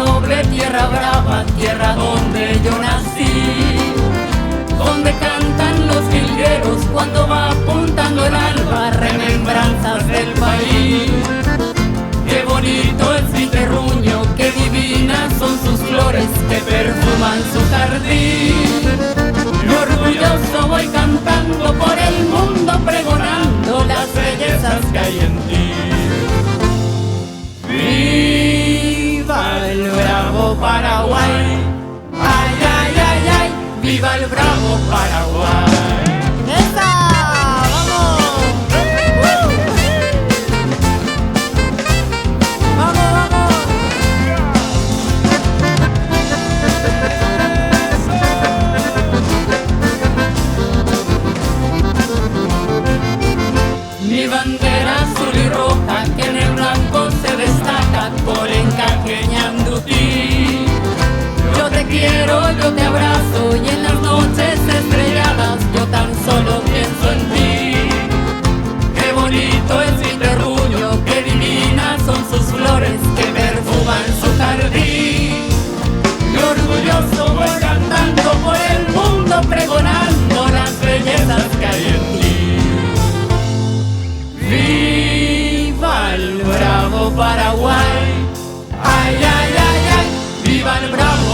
noble, tierra brava, tierra donde yo nací, donde cantan los jilgueros cuando va apuntando el alba, remembranzas del país. Qué bonito es mi terruño, qué divinas son sus flores que perfuman su jardín. Y orgulloso voy cantando por el mundo, pregonando las bellezas que hay en ti. ¡Viva el bravo Paraguay! ¡Ay, ay, ay, ay! ¡Viva el bravo Paraguay! ¡Esa! ¡Vamos! ¡Vamos, vamos! Mi bandera azul y roja que en el blanco se destaca por encaje ñandutí. Yo te quiero, yo te abrazo y en las noches estrelladas yo tan solo pienso en ti. Qué bonito es mi terruño, qué divinas son sus flores que perfuman su jardín. Y orgulloso voy cantando por el mundo, pregonando las bellezas que hay en ti. ¡Viva el bravo Paraguay! ¡Ay, ay, ay, ay! ¡Viva el bravo